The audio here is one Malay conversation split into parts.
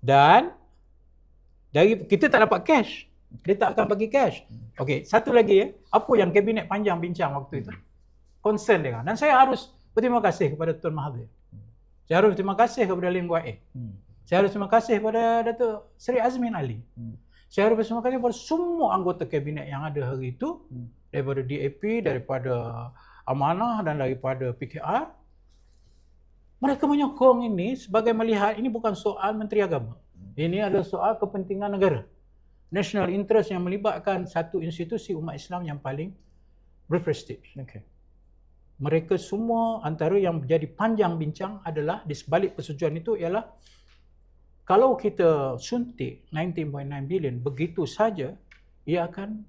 Dan dari kita tak dapat cash. Dia tak akan bagi cash. Okey, satu lagi ya. Apa yang kabinet panjang bincang waktu itu? Concern dia. Dan saya harus berterima kasih kepada Tuan Mahathir. Saya harus berterima kasih kepada Lim Guat Eng. Saya harus berterima kasih kepada Datuk Seri Azmin Ali. Saya harus berterima kasih kepada semua anggota kabinet yang ada hari itu, daripada DAP, daripada Amanah dan daripada PKR. Mereka menyokong ini sebagai melihat ini bukan soal Menteri Agama. Ini adalah soal kepentingan negara. National interest yang melibatkan satu institusi umat Islam yang paling berprestij. Okay. Mereka semua antara yang menjadi panjang bincang adalah di sebalik persetujuan itu ialah kalau kita suntik 19.9 bilion begitu saja, ia akan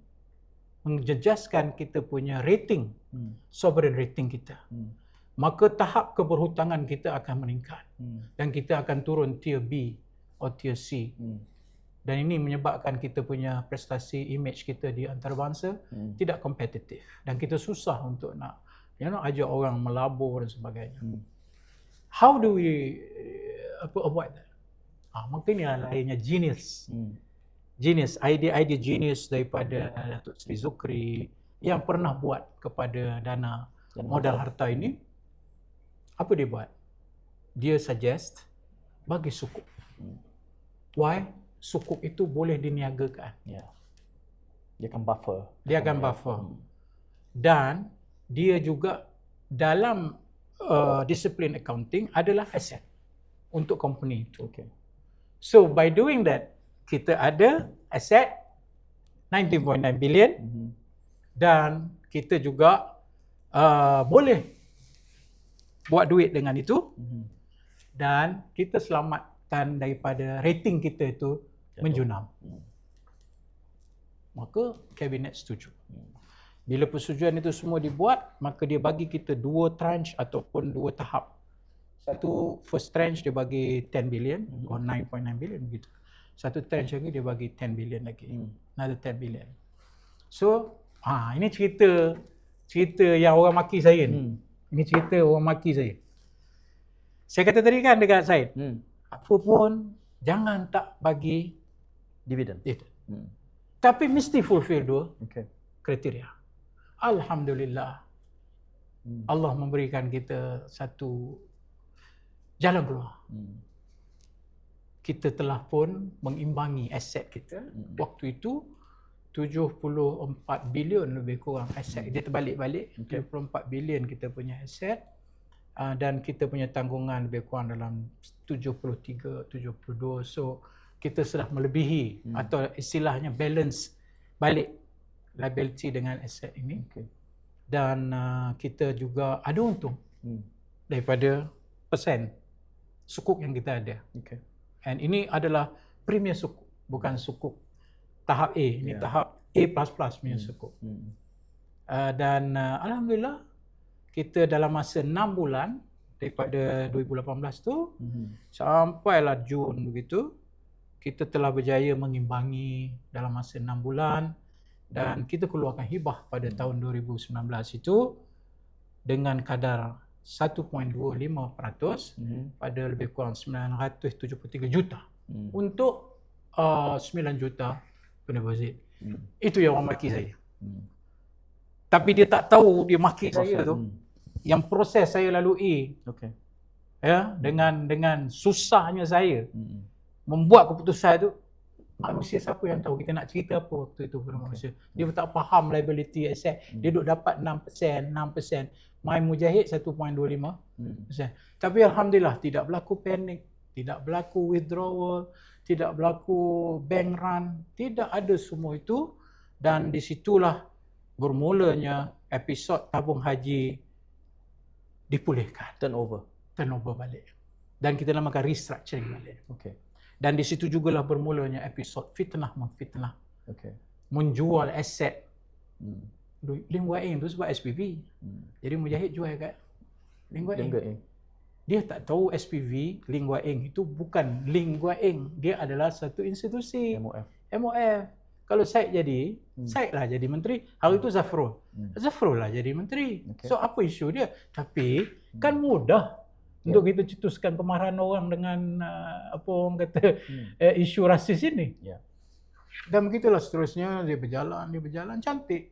menjejaskan kita punya rating, sovereign rating kita. Maka tahap keberhutangan kita akan meningkat. Dan kita akan turun tier B atau tier C. Dan ini menyebabkan kita punya prestasi, image kita di antarabangsa tidak kompetitif. Dan kita susah untuk nak ajak orang melabur dan sebagainya. How do we avoid that? Maka inilah lainnya genius. Genius, idea genius daripada Datuk Seri Zukri yang pernah buat kepada dana modal harta ini. Apa dia buat? Dia suggest bagi sukuk. Why? Sukuk itu boleh diniagakan. Yeah. Dia akan buffer. Dia akan buffer. Dan dia juga dalam disiplin accounting adalah aset untuk company itu. Okay. So by doing that, kita ada aset 19.9 bilion dan kita juga boleh buat duit dengan itu dan kita selamatkan daripada rating kita itu menjunam. Maka kabinet setuju. Bila persetujuan itu semua dibuat, maka dia bagi kita 2 tranche ataupun 2 tahap. Satu first tranche dia bagi 10 billion or 9.9 billion begitu. Satu tranche lagi dia bagi 10 billion lagi. Another 10 billion. So, ini cerita yang orang maki saya ni. Ini cerita orang maki saya. Saya kata tadi kan dekat Said, apa pun jangan tak bagi dividen. Tapi mesti fulfill 2 kriteria. Alhamdulillah. Allah memberikan kita satu jalan keluar. Kita telah pun mengimbangi aset kita. Waktu itu 74 bilion lebih kurang aset. Dia terbalik-balik. 74 bilion kita punya aset. Dan kita punya tanggungan lebih kurang dalam 73, 72. So kita sudah melebihi atau istilahnya balance balik liability dengan aset ini. Dan kita juga ada untung daripada persen sukuk yang kita ada. And ini adalah premier sukuk, bukan sukuk tahap A. Ini tahap A++ punya sukuk. Dan alhamdulillah kita dalam masa 6 bulan daripada 2018 tu sampailah Jun begitu, kita telah berjaya mengimbangi dalam masa 6 bulan dan kita keluarkan hibah pada tahun 2019 itu dengan kadar 1.25% pada lebih kurang 973 juta untuk 9 juta pendeposit. Itu yang orang maki saya. Tapi dia tak tahu dia maki saya tu. Yang proses saya lalui. Ya, dengan susahnya saya membuat keputusan itu. Manusia siapa yang tahu kita nak cerita apa waktu itu kepada manusia. Dia tak faham liability asset. Dia duk dapat 6%. Mai Mujahid 1.25%. Tapi alhamdulillah tidak berlaku panik, tidak berlaku withdrawal, tidak berlaku bank run, tidak ada semua itu. Dan disitulah bermulanya episod tabung haji dipulihkan. Turnover balik. Dan kita namakan restructuring balik. Dan di situ jugalah bermulanya episod fitnah memfitnah. Menjual aset. Lim Guat Eng tu sebab SPV. Jadi Mujahid jual kat Lim Guat Eng. Dia tak tahu SPV Lim Guat Eng itu bukan Lim Guat Eng. Dia adalah satu institusi. MOF. Kalau Said jadi, Said lah jadi menteri. Hari itu Zafrul lah jadi menteri. So apa isu dia? Tapi kan mudah untuk kita cetuskan kemarahan orang dengan apa orang kata isu rasis ini. Dan begitulah seterusnya dia berjalan cantik.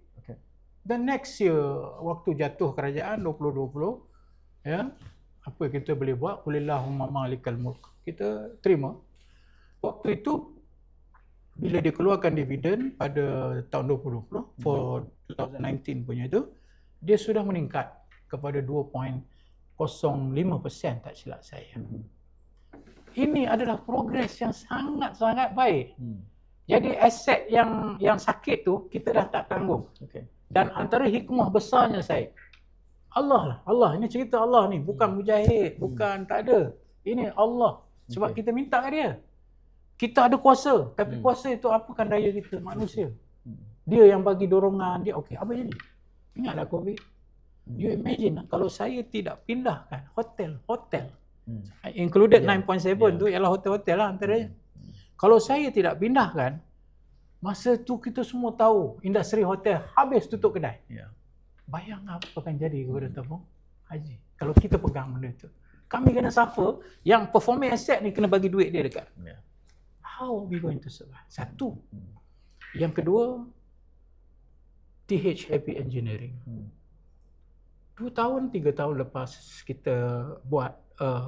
Dan next year waktu jatuh kerajaan 2020, ya, apa kita boleh buat? Qulillahumma malikal mulk. Kita terima. Waktu itu bila dia keluarkan dividen pada tahun 2020 for 2019 punya itu, dia sudah meningkat kepada 2.05% tak silap saya. Ini adalah progres yang sangat-sangat baik. Jadi aset yang sakit tu kita dah tak tanggung. Dan antara hikmah besarnya saya, Allah ini cerita Allah ni, bukan mujahid, bukan tak ada. Ini Allah. Sebab kita minta kat dia. Kita ada kuasa, tapi kuasa itu apakan daya kita manusia. Dia yang bagi dorongan dia. Okey, apa jadi? Ingatlah COVID. You imagine kalau saya tidak pindahkan hotel, included 9.7 tu ialah hotel-hotel lah antaranya. Kalau saya tidak pindahkan, masa tu kita semua tahu industri hotel habis tutup kedai. Bayang apa akan jadi kepada tabung haji kalau kita pegang benda tu. Kami kena suffer, yang performing asset ni kena bagi duit dia dekat. How are we going to survive? Satu. Yang kedua, TH Heavy Engineering. 2 tahun, 3 tahun lepas kita buat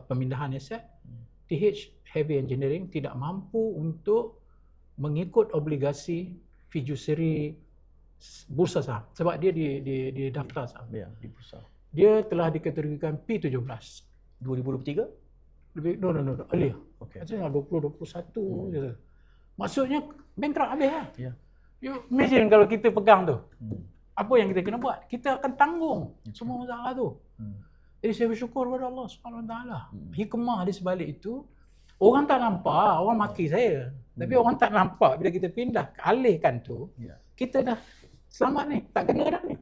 pemindahan aset, TH Heavy Engineering tidak mampu untuk mengikut obligasi fiduciary bursa saham. Sebab dia di daftar saham. Di bursa. Dia telah dikategorikan P17. 2023? No, earlier. Maksudnya 2021 je. Maksudnya bankrupt habis lah. You imagine kalau kita pegang tu. Apa yang kita kena buat? Kita akan tanggung semua masalah tu. Jadi saya bersyukur kepada Allah Subhanahu Wa Taala. Hikmah di sebalik itu, orang tak nampak, orang maki saya. Tapi orang tak nampak bila kita pindah, alihkan tu, kita dah selamat ni, tak kena dah ni.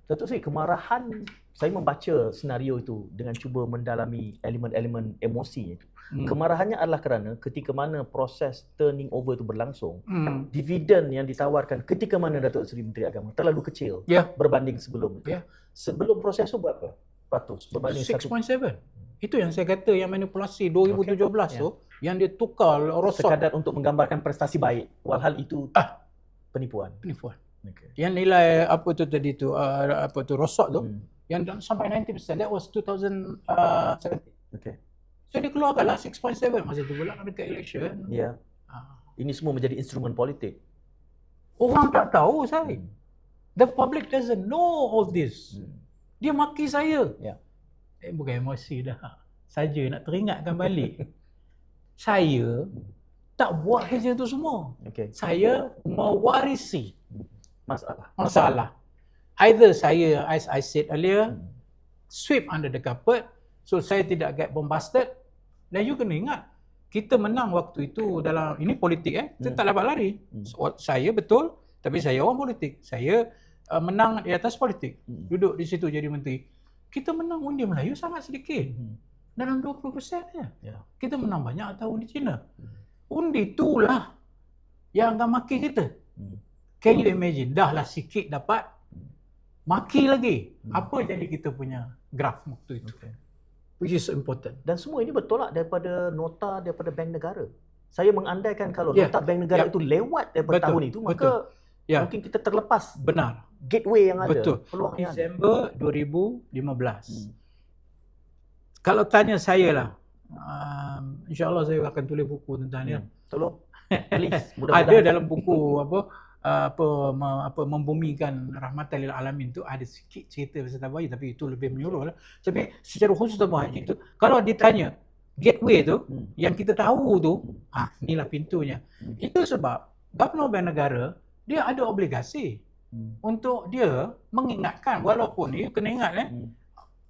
Datuk Seri, kemarahan, saya membaca senario itu dengan cuba mendalami elemen-elemen emosinya itu. Kemarahannya adalah kerana ketika mana proses turning over itu berlangsung, dividen yang ditawarkan ketika mana Datuk Seri Menteri Agama terlalu kecil berbanding sebelum itu. Sebelum proses itu berapa? Ratus berbanding 6.7. Itu yang saya kata yang manipulasi 2017 tu, yang dia tukar rosot. Sekadar untuk menggambarkan prestasi baik, walhal itu penipuan. Yang nilai apa tu tadi tu, rosot tu, yang sampai 90%, that was 2017. So dia keluarkanlah 6.7 masa tu pula dekat election. Ini semua menjadi instrumen politik. Orang tak tahu saya. The public doesn't know all this. Dia maki saya. Bukan emosi dah. Saja nak teringatkan balik. Saya tak buat kerja tu semua. Saya mewarisi masalah. Either saya, as I said earlier, sweep under the carpet, so saya tidak get bombasted. Dan you kena ingat, kita menang waktu itu dalam, ini politik kita tak dapat lari. Saya betul, tapi saya orang politik. Saya menang di atas politik. Duduk di situ jadi menteri. Kita menang undi Melayu sangat sedikit. Dalam 20% je. Kita menang banyak tahun di China. Undi itulah yang akan maki kita. Can you imagine? Dah lah sikit dapat, maki lagi. Apa jadi kita punya graf waktu itu? Which is important. Dan semua ini bertolak daripada nota daripada Bank Negara. Saya mengandaikan kalau nota Bank Negara itu lewat daripada tahun itu, maka mungkin kita terlepas gateway yang ada. Disember 2015. Kalau tanya saya lah, insyaAllah saya akan tulis buku tentang ni. Tolong, please. Ada dalam buku membumikan rahmatan lil alamin tu ada sikit cerita pasal tabung haji, tapi itu lebih menyeluruh lah. Tapi secara khusus tabung haji tu, kalau ditanya gateway tu yang kita tahu tu, inilah pintunya. Itu sebab Gubernur Bank Negara dia ada obligasi untuk dia mengingatkan, walaupun you kena ingat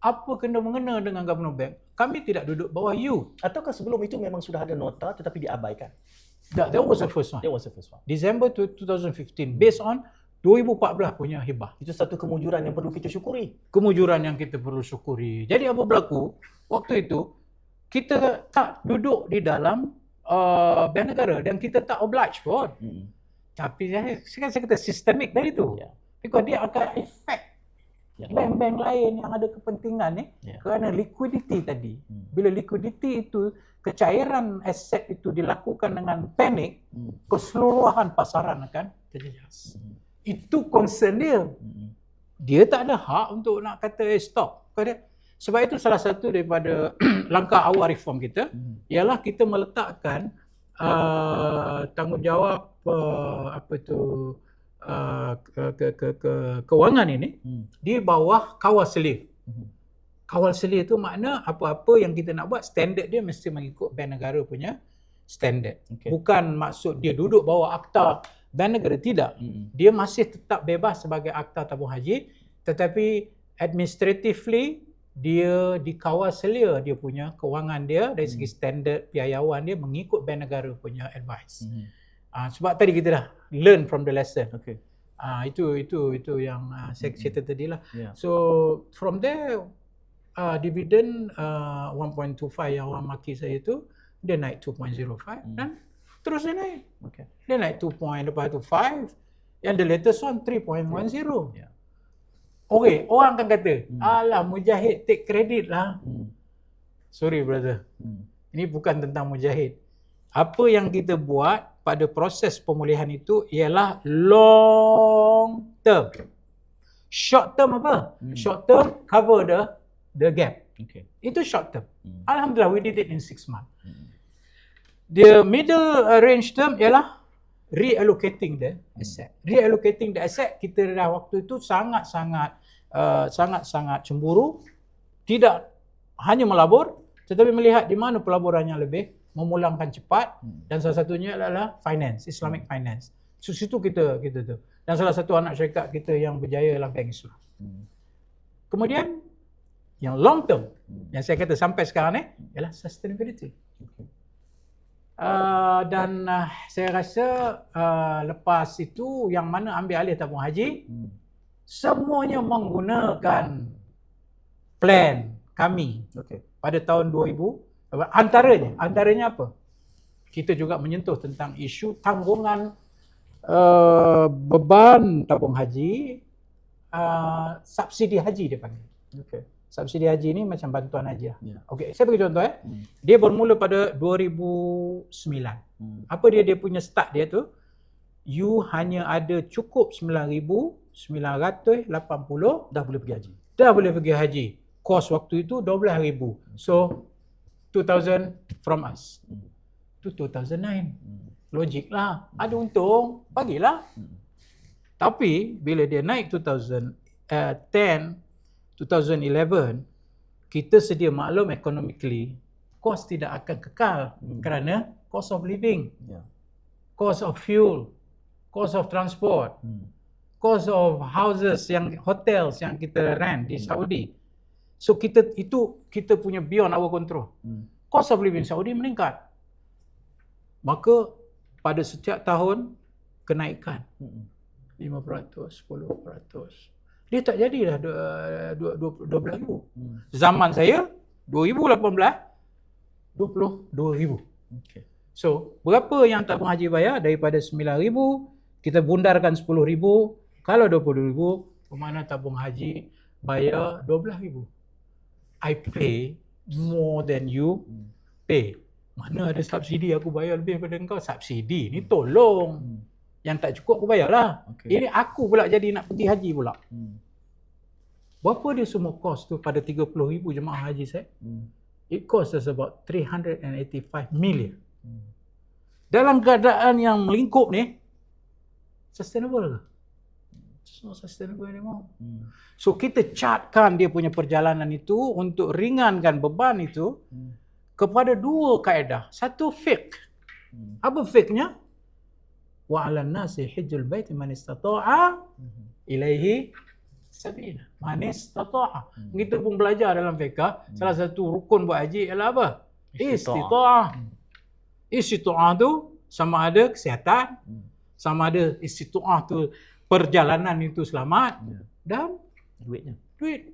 apa kena mengena dengan Gubernur Bank. Kami tidak duduk bawah you. Ataukah sebelum itu memang sudah ada nota tetapi diabaikan? That was the first one. That was the first one. December 2015 based on 2014 punya hibah. Itu satu kemujuran yang perlu kita syukuri. Kemujuran yang kita perlu syukuri. Jadi apa berlaku? Waktu itu kita tak duduk di dalam Bank Negara dan kita tak oblige pun. Tapi saya kata sistemik dari itu. Because dia akan efek bank-bank lain yang ada kepentingan ni kerana liquidity tadi. Bila liquidity itu, kecairan aset itu dilakukan dengan panik, keseluruhan pasaran akan terjejas. Itu concern dia. Dia tak ada hak untuk nak kata stop. Sebab itu salah satu daripada langkah awal reform kita ialah kita meletakkan tanggungjawab kewangan ini di bawah kawal selia. Kawal selia itu makna apa-apa yang kita nak buat, standard dia mesti mengikut Bank Negara punya standard. Bukan maksud dia duduk bawah akta Bank Negara, tidak. Dia masih tetap bebas sebagai akta tabung haji, tetapi administratively dia dikawal selia dia punya kewangan dia dari segi standard piayawan dia mengikut Bank Negara punya advice. Sebab tadi kita dah learn from the lesson. Itu yang saya cerita tadi lah. So from there dividend 1.25 yang orang maki saya tu dia naik 2.05 dan terus dia naik. Dia naik 2 point, lepas tu 5, yang the latest one 3.10. Okay, orang akan kata, alah Mujahid take credit lah. Sorry brother, ini bukan tentang Mujahid. Apa yang kita buat pada proses pemulihan itu ialah long term. Short term apa? Short term cover the gap. Itu short term. Alhamdulillah we did it in 6 months. The middle range term ialah reallocating the asset. Reallocating the asset, kita dah waktu itu sangat-sangat cemburu, tidak hanya melabur tetapi melihat di mana pelaburannya lebih memulangkan cepat, dan salah satunya adalah finance, Islamic finance. So situ kita tu. Dan salah satu anak syarikat kita yang berjaya dalam Bank Islam. Kemudian yang long term yang saya kata sampai sekarang ni ialah sustainability. Dan saya rasa lepas itu yang mana ambil alih tabung haji, semuanya menggunakan plan kami pada tahun 2000. Antaranya apa? Kita juga menyentuh tentang isu tanggungan beban tabung haji, subsidi haji dia panggil. Subsidi haji ni macam bantuan haji lah. Saya bagi contoh Dia bermula pada 2009. Apa dia punya start dia tu? You hanya ada cukup 9,980 dah boleh pergi haji. Dah boleh pergi haji. Kos waktu itu 12,000. So 2,000 from us. Itu 2009. Logik lah. Ada untung, bagilah. Tapi bila dia naik 2011, kita sedia maklum economically, kos tidak akan kekal kerana cost of living, cost of fuel, cost of transport, cost of houses, yang hotels yang kita rent di Saudi. So kita punya beyond our control. Cost of living Saudi meningkat. Maka pada setiap tahun kenaikan 5%, 10%. Dia tak jadilah 12,000. Zaman saya 2018 22,000. So berapa yang tabung haji bayar? Daripada 9,000 kita bundarkan 10,000. Kalau 20,000 bermakna tabung haji bayar 12,000. I pay more than you pay. Mana ada subsidi aku bayar lebih daripada engkau? Subsidi ni tolong. Yang tak cukup aku bayarlah. Ini aku pula jadi nak pergi haji pula. Berapa dia semua kos tu pada 30,000 jemaah haji saya? It cost us about 385 million. Dalam keadaan yang melingkup ni, sustainable ke? It's not sustainable anymore. So kita chartkan dia punya perjalanan itu untuk ringankan beban itu kepada dua kaedah. Satu fiqh. Apa fiqhnya? Wa 'alan nasi hajjul bait man istata'a ilaihi sabila. Man istata'a. Kita pun belajar dalam fiqh, salah satu rukun buat haji ialah apa? Istita'ah. Istita'ah tu sama ada kesihatan, sama ada istita'ah tu perjalanan itu selamat, dan duit.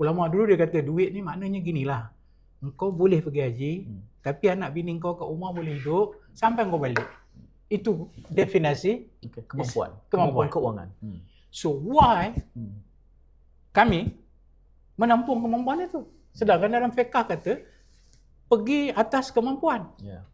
Ulama dulu dia kata duit ni maknanya ginilah. Engkau boleh pergi haji, tapi anak bini kau kat rumah boleh hidup sampai kau balik. Itu definisi kemampuan kewangan. So why kami menampung kemampuan itu. Sedangkan dalam fiqh kata pergi atas kemampuan. Ya.